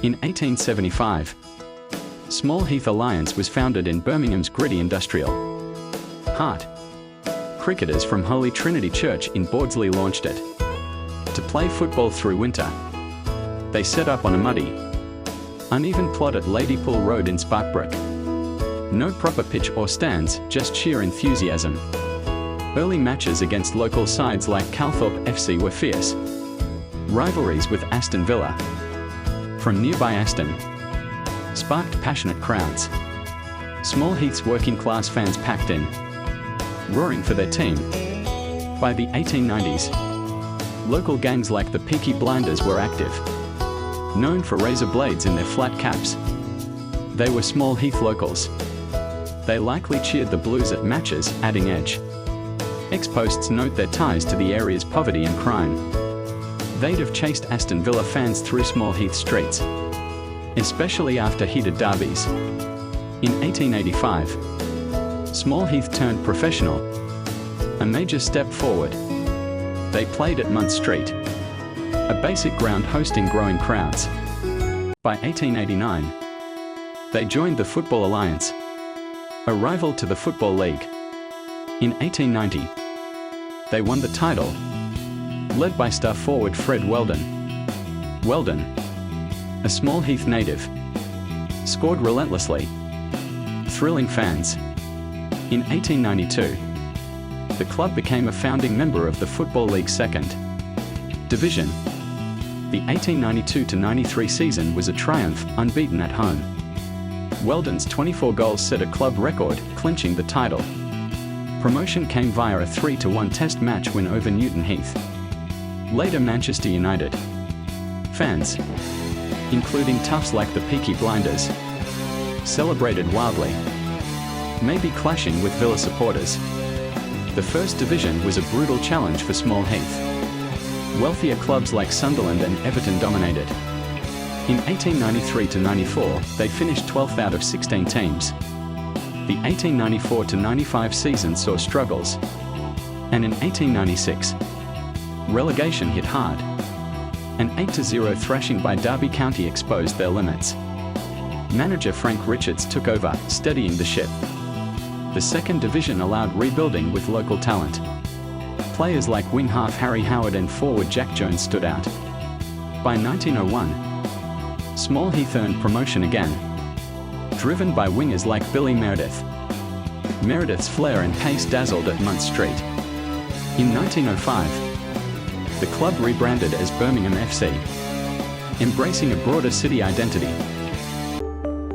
In 1875, Small Heath Alliance was founded in Birmingham's gritty industrial heart. Cricketers from Holy Trinity Church in Bawdsley launched it. To play football through winter, they set up on a muddy, uneven plot at Ladypool Road in Sparkbrook. No proper pitch or stands, just sheer enthusiasm. Early matches against local sides like Calthorpe FC were fierce. Rivalries with Aston Villa from nearby Aston sparked passionate crowds. Small Heath's working class fans packed in, roaring for their team. By the 1890s, local gangs like the Peaky Blinders were active. Known for razor blades in their flat caps, they were Small Heath locals. They likely cheered the Blues at matches, adding edge. Ex-posts note their ties to the area's poverty and crime. They'd have chased Aston Villa fans through Small Heath streets, especially after heated derbies. In 1885, Small Heath turned professional, a major step forward. They played at Munt Street, a basic ground hosting growing crowds. By 1889, they joined the Football Alliance, a rival to the Football League. In 1890, they won the title, led by star forward Fred Weldon. Weldon, a Small Heath native, scored relentlessly, thrilling fans. In 1892, the club became a founding member of the Football League's second division. The 1892-93 season was a triumph, unbeaten at home. Weldon's 24 goals set a club record, clinching the title. Promotion came via a 3-1 test match win over Newton Heath. Later Manchester United fans, including toughs like the Peaky Blinders, celebrated wildly, maybe clashing with Villa supporters. The First Division was a brutal challenge for Small Heath. Wealthier clubs like Sunderland and Everton dominated. In 1893-94, they finished 12th out of 16 teams. The 1894-95 season saw struggles, and in 1896, relegation hit hard. An 8-0 thrashing by Derby County exposed their limits. Manager Frank Richards took over, steadying the ship. The second division allowed rebuilding with local talent. Players like wing half Harry Howard and forward Jack Jones stood out. By 1901, Small Heath earned promotion again, driven by wingers like Billy Meredith. Meredith's flair and pace dazzled at Munt Street. In 1905, the club rebranded as Birmingham FC, embracing a broader city identity.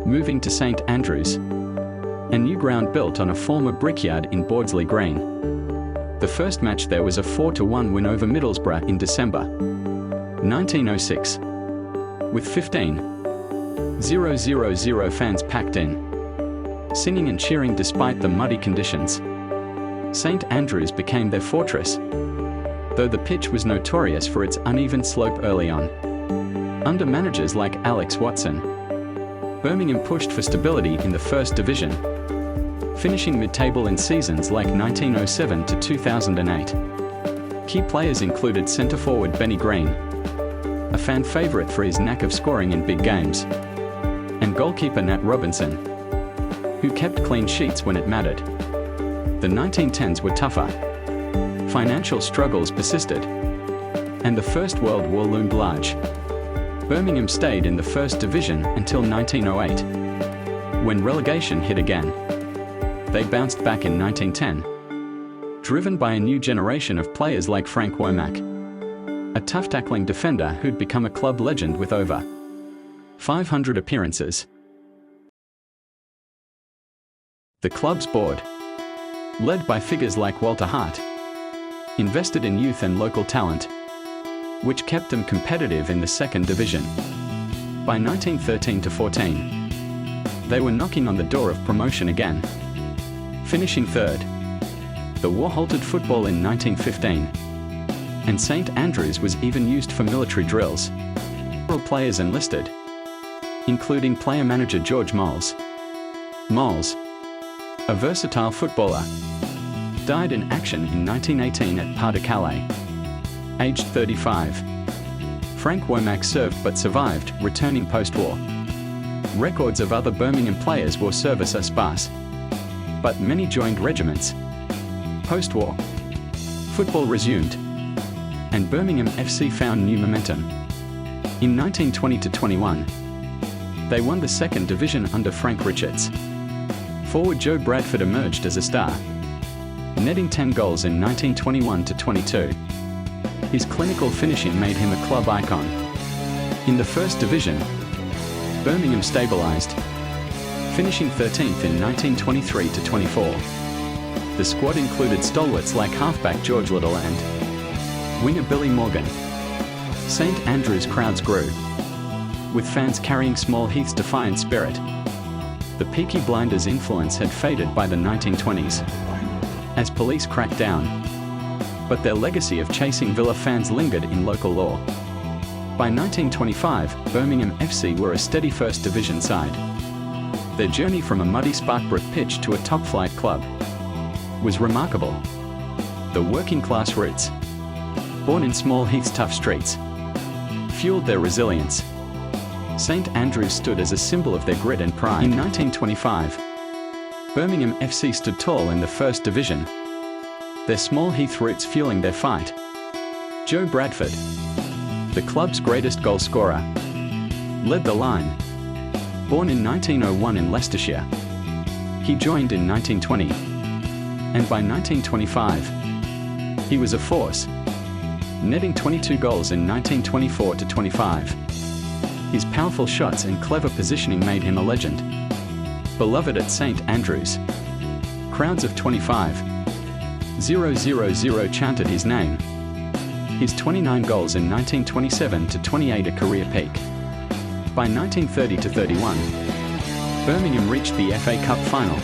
Moving to St Andrews, a new ground built on a former brickyard in Bawdsley Green. The first match there was a 4-1 win over Middlesbrough in December 1906, with 15,000 fans packed in, singing and cheering despite the muddy conditions. St Andrews became their fortress, though the pitch was notorious for its uneven slope early on. Under managers like Alex Watson, Birmingham pushed for stability in the First Division, finishing mid-table in seasons like 1907 to 2008. Key players included centre-forward Benny Green, a fan favourite for his knack of scoring in big games, and goalkeeper Nat Robinson, who kept clean sheets when it mattered. The 1910s were tougher. Financial struggles persisted, and the First World War loomed large. Birmingham stayed in the First Division until 1908. When relegation hit again, they bounced back in 1910, driven by a new generation of players like Frank Womack, a tough-tackling defender who'd become a club legend with over 500 appearances. The club's board, led by figures like Walter Hart, invested in youth and local talent, which kept them competitive in the Second Division. By 1913-14, they were knocking on the door of promotion again, finishing third. The war halted football in 1915, and St Andrews was even used for military drills. Several players enlisted, including player-manager George Moles. Moles, a versatile footballer, died in action in 1918 at Pas-de-Calais, aged 35. Frank Womack served but survived, returning post-war. Records of other Birmingham players war service are sparse, but many joined regiments. Post-war, football resumed, and Birmingham FC found new momentum. In 1920-21, they won the second division under Frank Richards. Forward Joe Bradford emerged as a star, netting 10 goals in 1921-22. His clinical finishing made him a club icon. In the first division, Birmingham stabilised, finishing 13th in 1923-24. The squad included stalwarts like halfback George Little and winger Billy Morgan. St Andrews crowds grew, with fans carrying Small Heath's defiant spirit. The Peaky Blinders influence had faded by the 1920s, as police cracked down, but their legacy of chasing Villa fans lingered in local lore. By 1925, Birmingham FC were a steady first division side. Their journey from a muddy Sparkbrook pitch to a top-flight club was remarkable. The working-class roots, born in Small Heath's tough streets, fueled their resilience. St Andrews stood as a symbol of their grit and pride. In 1925, Birmingham FC stood tall in the first division, their Small Heath roots fueling their fight. Joe Bradford, the club's greatest goal scorer, led the line. Born in 1901 in Leicestershire, he joined in 1920, and by 1925, he was a force, netting 22 goals in 1924-25. His powerful shots and clever positioning made him a legend. Beloved at St Andrews, crowds of 25,000 chanted his name. His 29 goals in 1927-28 a career peak. By 1930-31, Birmingham reached the FA Cup final,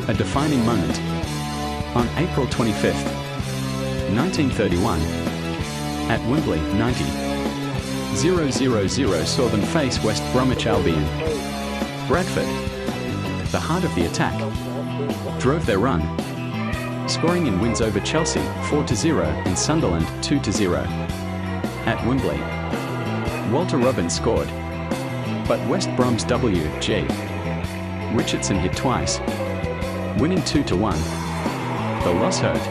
a defining moment. On April 25, 1931, at Wembley, 90,000 saw them face West Bromwich Albion. Bradford, the heart of the attack, drove their run, scoring in wins over Chelsea 4-0 and Sunderland 2-0. At Wembley, Walter Robbins scored, but West Brom's W.G. Richardson hit twice, winning 2-1. The loss hurt,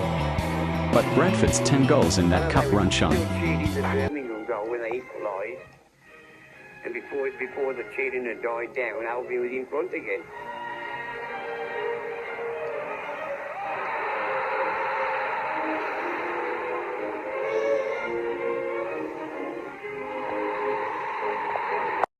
but Bradford's 10 goals in that cup run shone. Birmingham goal when they equalised, and before the cheating had died down, Albion was in front again.